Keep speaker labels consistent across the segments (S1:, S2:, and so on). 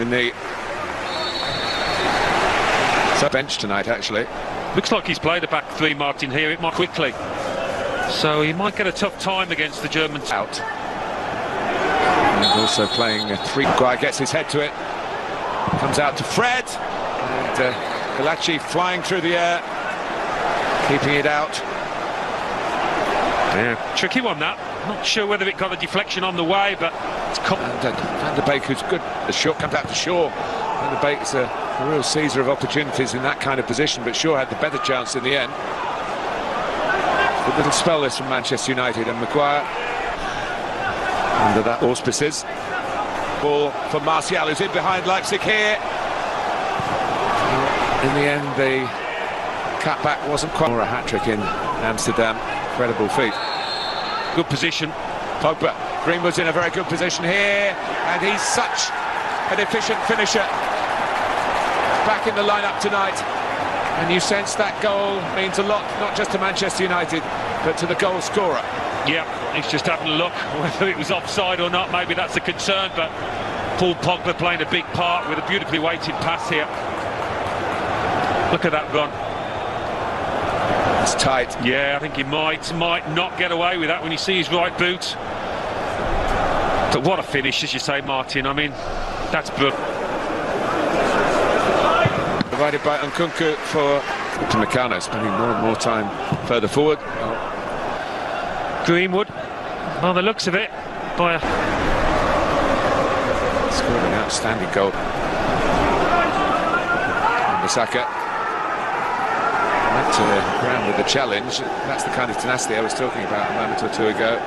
S1: the knee. So bench tonight, actually.
S2: Looks like he's played a back three, Martin, here. It might quickly. So he might get a tough time against the Germans.
S1: Out. And also playing a three. Maguire gets his head to it. Comes out to Fred. And Galachi flying through the air. Keeping it out.
S2: Yeah, tricky one that. Not sure whether it got a deflection on the way, but it's
S1: Van der Beek, who's good. The shot comes out to Shaw. Van der Beek's a real seizer of opportunities in that kind of position, but Shaw had the better chance in the end. A little spell this from Manchester United, and Maguire under that auspices. Ball for Martial, who's in behind Leipzig here. In the end, the cutback wasn't quite. Or a hat-trick in Amsterdam. Incredible feat.
S2: Good position.
S1: Pogba. Greenwood's in a very good position here, and he's such an efficient finisher. Back in the lineup tonight, and you sense that goal means a lot, not just to Manchester United, but to the goal scorer.
S2: Yeah, he's just having a look whether it was offside or not. Maybe that's a concern, but Paul Pogba playing a big part with a beautifully weighted pass here. Look at that run.
S1: It's tight.
S2: Yeah, I think he might not get away with that when you see his right boot. But what a finish, as you say, Martin. I mean, that's brilliant.
S1: Provided by Nkunku for Meccano, spending more and more time further forward.
S2: Greenwood, by the looks of it, by a...
S1: Scored an outstanding goal. And Bissaka went to the ground with the challenge. That's the kind of tenacity I was talking about a moment or two ago.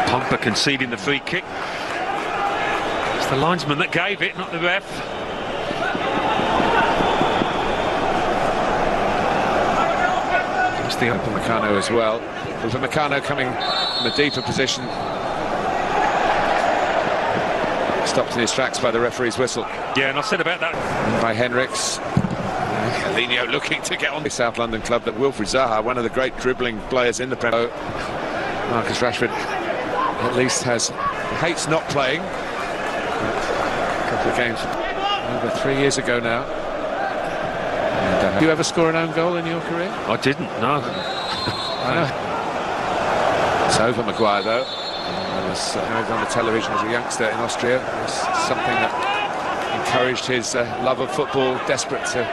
S2: Pogba conceding the free kick. It's the linesman that gave it, not the ref.
S1: It's the Meccano as well. With Meccano coming from a deeper position. Stopped in his tracks by the referee's whistle.
S2: Yeah, and I said about that.
S1: And by Henriks. Calinho looking to get on the South London club that Wilfried Zaha, one of the great dribbling players in the Premier League. Marcus Rashford at least hates not playing. A couple of games over 3 years ago now. And, you ever score an own goal in your career?
S2: I didn't, no.
S1: It's over Maguire though. I was on the television as a youngster in Austria. It was something that encouraged his love of football, desperate to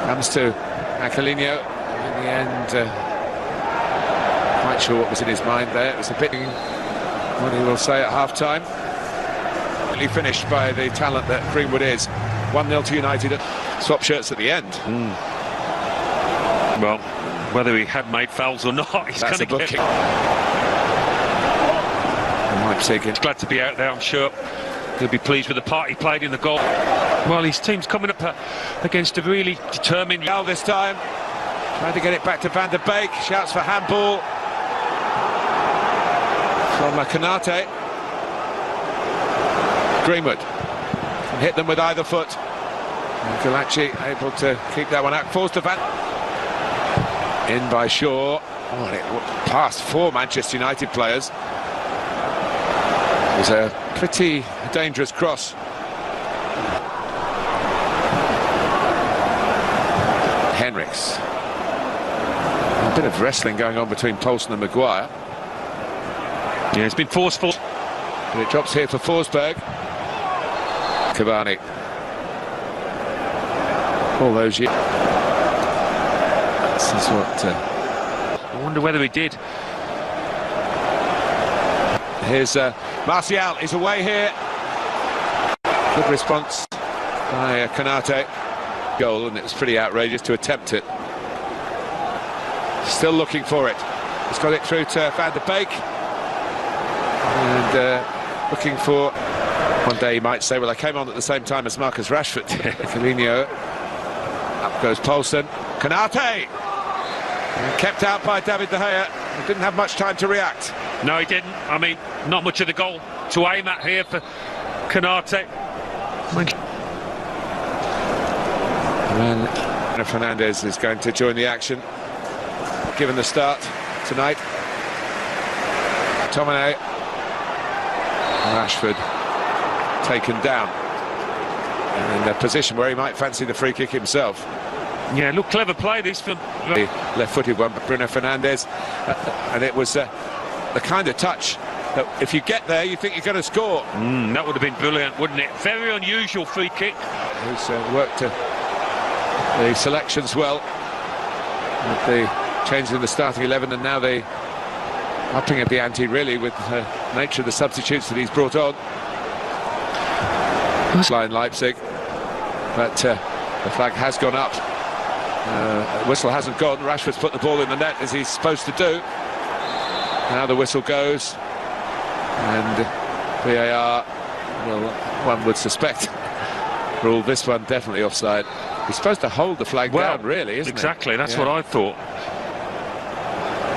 S1: comes to Calinho. In the end, quite sure what was in his mind there. It was a bit what he will say at half-time. Really finished by the talent that Greenwood is. 1-0 to United. Swap shirts at the end.
S2: Well, whether he had made fouls or not, he's going to get...
S1: Leipzig.
S2: He's glad to be out there, I'm sure. He'll be pleased with the part he played in the goal. Well, his team's coming up against a really determined...
S1: Now this time, trying to get it back to Van der Beek. Shouts for handball from Konate. Greenwood can hit them with either foot. And Galachi able to keep that one out. Falls to Van... In by Shaw. Oh, and it passed four Manchester United players. It was a pretty dangerous cross. Henriks. A bit of wrestling going on between Poulsen and Maguire.
S2: Yeah, it's been forceful.
S1: And it drops here for Forsberg. Cavani. All those years. This is what...
S2: I wonder whether he did.
S1: Here's Martial is away here. Good response by Konate. Goal, and it was pretty outrageous to attempt it. Still looking for it. He's got it through to Van der Beek. And looking for... One day he might say, well, I came on at the same time as Marcus Rashford. Calinho. Up goes Poulsen. Konate! And kept out by David De Gea. He didn't have much time to react.
S2: No, he didn't. I mean, not much of the goal to aim at here for Konate.
S1: And Fernandes is going to join the action, given the start. tonight. Tomine, Rashford taken down and in a position where he might fancy the free kick himself.
S2: Yeah, look, clever play this from
S1: the left-footed one, Bruno Fernandes, and it was the kind of touch that if you get there, you think you're going to score.
S2: That would have been brilliant, wouldn't it? Very unusual free kick.
S1: Who's worked the selections well with the change in the starting 11, and now they upping at the ante really with the nature of the substitutes that he's brought on. Line Leipzig, but the flag has gone up. Whistle hasn't gone. Rashford's put the ball in the net as he's supposed to do. Now the whistle goes, and VAR, well, one would suspect, ruled this one definitely offside. He's supposed to hold the flag down, really, isn't
S2: exactly,
S1: he?
S2: That's what I thought.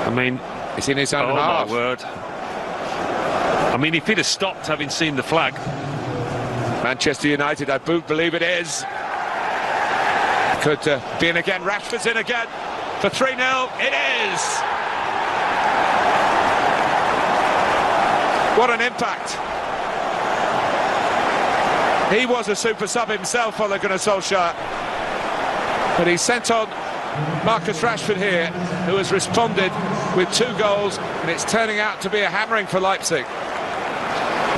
S2: I mean,
S1: it's in his own half.
S2: Oh, my word. I mean, if he'd have stopped having seen the flag.
S1: Manchester United, I believe it is. Could be in again. Rashford's in again for 3-0. It is. What an impact. He was a super sub himself, Ole Gunnar Solskjaer. But he sent on Marcus Rashford here, who has responded with 2 goals, and it's turning out to be a hammering for Leipzig.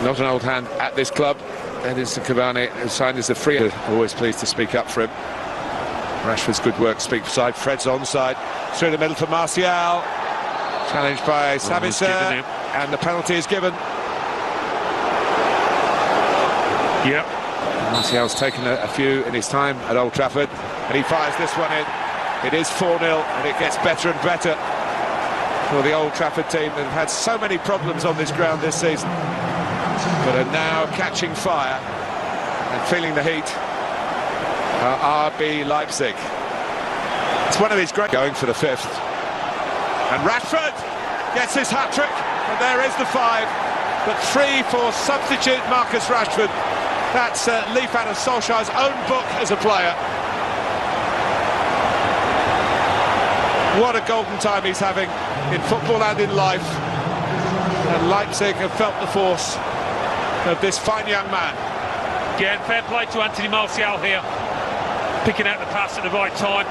S1: Not an old hand at this club. Edinson Cavani, who signed as a free. Always pleased to speak up for him. Rashford's good work speaks side. Fred's onside. Through the middle for Martial. Challenged by Sabitzer, and the penalty is given.
S2: Yep.
S1: Martial's taken a few in his time at Old Trafford, and he fires this one in. It is 4-0, and it gets better and better for the Old Trafford team that have had so many problems on this ground this season, but are now catching fire and feeling the heat. RB Leipzig. It's one of his great... Going for the 5th. And Rashford gets his hat-trick, and there is the 5. But 3 for substitute Marcus Rashford. That's a leaf out of Solskjaer's own book as a player. What a golden time he's having in football and in life. And Leipzig have felt the force of this fine young man.
S2: Yeah, fair play to Anthony Martial here, picking out the pass at the right time.